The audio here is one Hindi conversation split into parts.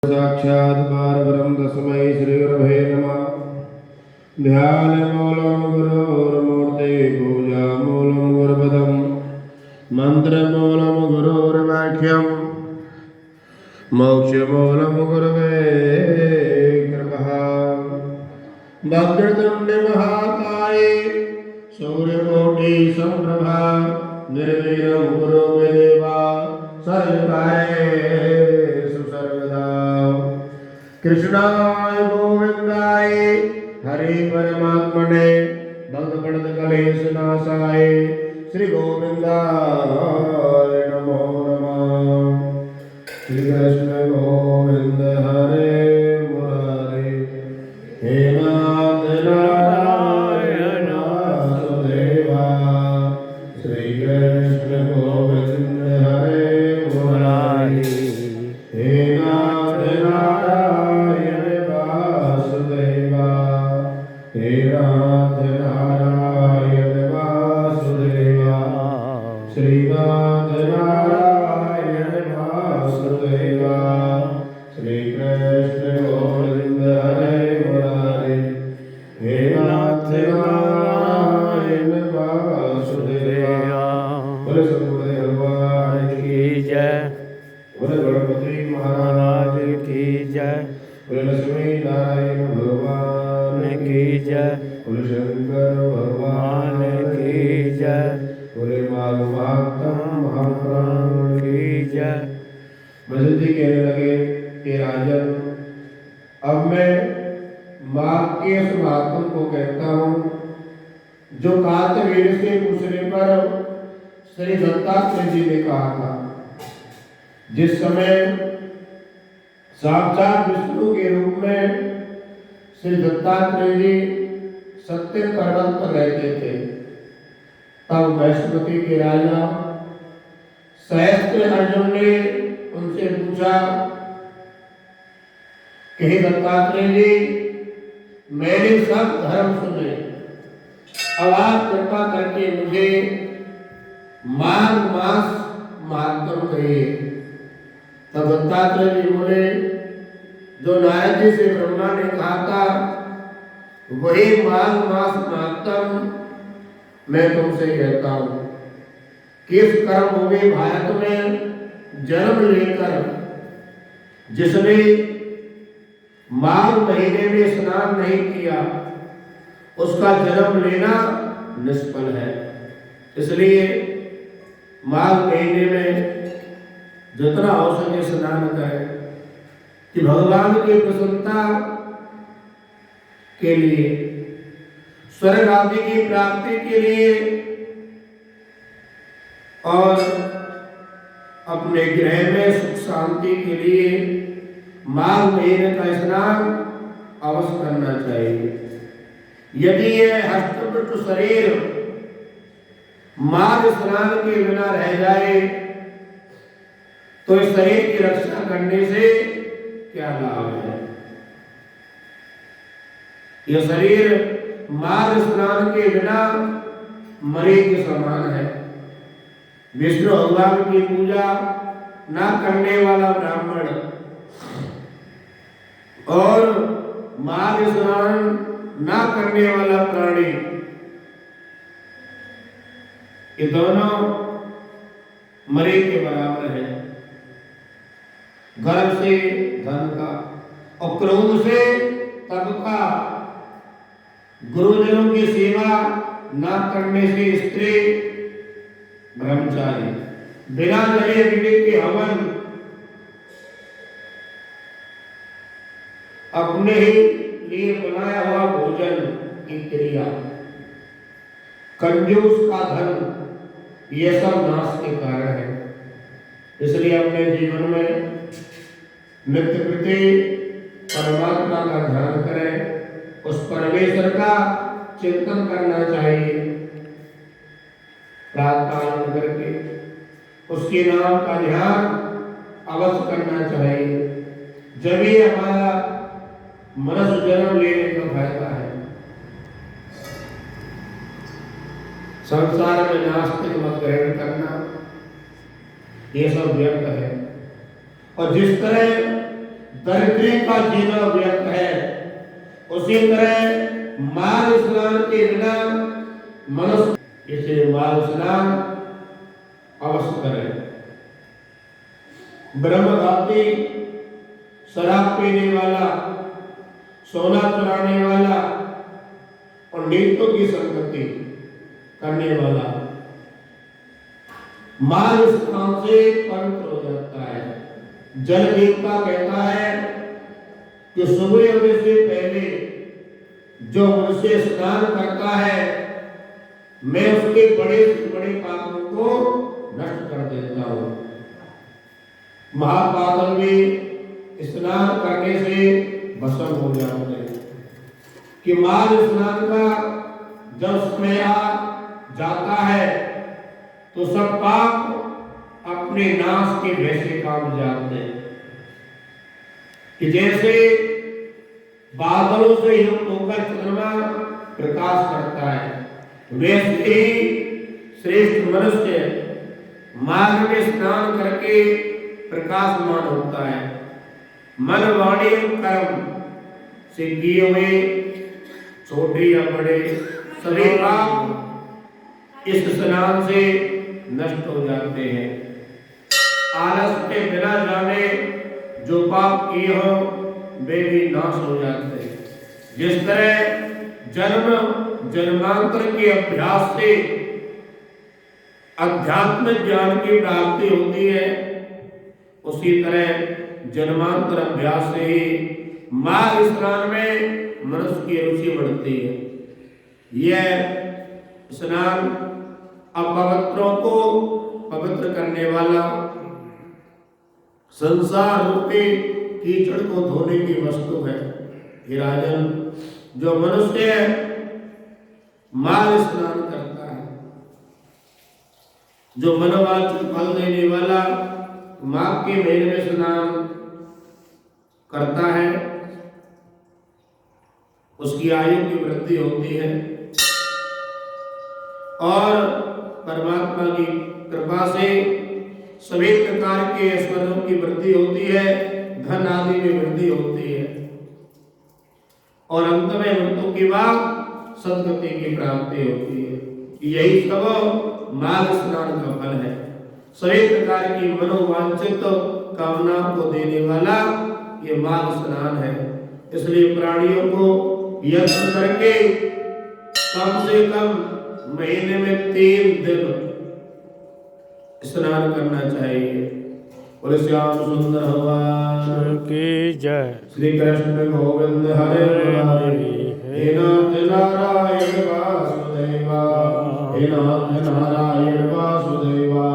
साक्षात् परब्रह्म तस्मै श्रीगुरवे नमः। ध्यानमूलं गुरोर्मूर्ते पूजामूलं गुरुपदं मन्त्रमूलं गुरोर्वाक्यं मोक्षमूलं गुरवे कृपः। वक्रतुण्ड महाकाय सूर्यकोटि समप्रभा निर्विघ्नं कुरु मे देवा सर्वकार्येषु सर्वदा। कृष्णाय गोविंदाय हरे परमात्मने भक्त कलेश नाशाय श्री गोविंदाय नमो नमः। श्री कृष्ण गोविंद हरे मुरारे हे नाथ नारायण वासुदेवा। श्री कृष्ण गोविंद हरे मुरारे हे नाथ नारायण वासुदेवा। हे नाथ नारायण वासुदेवा। श्रीनाथ नारायण वासुदेवा। श्री कृष्ण गोविंद हरे मुरारे हे नाथ नारायण वासुदेवा। बोले सतगुरुदेव भगवान की जय। बोले गणपति महाराज की जय। बोले लक्ष्मी नारायण भगवान की जय। बोले शंकर भगवान की जय। बोले माघ महापुराण की जय। भजन जी कहने लगे कि राजन, अब मैं माघ के इस महात्म को कहता हूँ जो कार्तवीर्य से पूछने पर श्री दत्तात्रेय जी ने कहा था। जिस समय साक्षात विष्णु के रूप में श्री दत्तात्रेय जी सत्य पर्वत पर रहते थे, तब वैष्णवती के राजा सहस्त्र अर्जुन ने उनसे पूछा कि हे दत्तात्रेय जी, मैंने सब धर्म सुने, अब आप कृपा करके मुझे माघ मास महात्म कहिए। तब दत्तात्रेय जी बोले, जो नारद जी से ब्रह्मा ने कहा था वही माघ मास महात्म मैं तुमसे कहता हूँ। किस कर्म भूमि भारत में जन्म लेकर जिसने माघ महीने में स्नान नहीं किया उसका जन्म लेना निष्फल है। इसलिए माघ महीने में जितना हो सके स्नान करें कि भगवान की प्रसन्नता के लिए, स्वर्ग आदि की प्राप्ति के लिए और अपने गृह में सुख शांति के लिए माघ महीने का स्नान अवश्य करना चाहिए। यदि यह हस्तपुष्ट शरीर माघ स्नान के बिना रह जाए तो इस शरीर की रक्षा करने से क्या लाभ है। यह शरीर माघ स्नान के बिना मरे के समान है। विष्णु भगवान की पूजा ना करने वाला ब्राह्मण और माघ स्नान ना करने वाला प्राणी, ये दोनों मरे के बराबर है। गर्भ से धन का और क्रोध से तप का, गुरुजनों की सेवा ना करने से स्त्री ब्रह्मचारी, बिना जले अग्नि के हवन, अपने ही लिए बनाया हुआ भोजन की क्रिया, कंजूस का धन, ये सब नाश के कारण है। इसलिए अपने जीवन में नित्य प्रति परमात्मा का ध्यान करें, उस परमेश्वर का चिंतन करना चाहिए। प्रातःकाल करके उसके नाम का ध्यान अवश्य करना चाहिए। जब ये हमारा मनुष्य जन्म लेने का फायदा है। संसार में नास्तिक मत ग्रहण करना, ये सब व्यर्थ है। और जिस तरह दरिद्री का जीना व्यर्थ है, उसी तरह मार्ग स्नान के बिना मनुष्य इसे मार्ग स्नान अवश्य करे। ब्रह्मघाती, शराब पीने वाला, सोना चुराने वाला और नीतों की संगति करने वाला मार्ग स्नान से पवित्र हो जाता है। जल देवता कहता है कि सुबह होने से पहले जो मुझसे स्नान करता है मैं उसके बड़े से बड़े पापों को नष्ट कर देता हूं। महापातक भी स्नान करने से भस्म हो जाते हैं कि मार्ग स्नान का जब समय आ जाता है तो सब पाप अपने नाश के वैसे काम जाते हैं कि जैसे बादलों से युक्त होकर चंद्रमा प्रकाश करता है, वैसे ही श्रेष्ठ मनुष्य मार्ग में स्नान करके प्रकाशमान होता है। मन, वाणी और कर्म से किए हुए छोटे या बड़े सभी पाप इस स्नान से नष्ट हो जाते हैं। आलस के बिना जाने जो पाप किए हो वे भी नाश हो जाते हैं। जिस तरह जन्म जन्मांतर के अभ्यास से अध्यात्मिक ज्ञान की प्राप्ति होती है, उसी तरह जन्मांतर अभ्यास से ही मार्ग स्नान में मनुष्य की रुचि बढ़ती है। यह स्नान अपवित्रों को पवित्र करने वाला, संसार रूपी कीचड़ को धोने की वस्तु है। हे राजन, जो मनुष्य मार्ग स्नान करता है, जो मनोवांछित फल देने वाला माघ के महीने में स्नान करता है, उसकी आयु की वृद्धि होती है और परमात्मा की कृपा से सभी प्रकार के ऐश्वर्यों की वृद्धि होती है, धन आदि में वृद्धि होती है और अंत में मृत्यु के बाद सद्गति की प्राप्ति होती है। यही सब माघ स्नान का फल है। सभी प्रकार की मनोवांछित कामनाओं को देने वाला ये माघ स्नान है। इसलिए प्राणियों को यत्न करके कम से कम महीने में 3 दिन स्नान करना चाहिए। और श्याम सुंदर भगवान की जय। श्री कृष्ण गोविंद हरे मुरारी, हे नाथ नारायण वासुदेवा, हे नाथ नारायण वासुदेवा,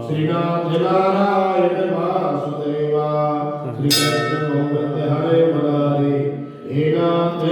श्रीनाथ नारायण वासुदेवा। श्री कृष्ण गोविंद हरे मुरारी, हे नाथ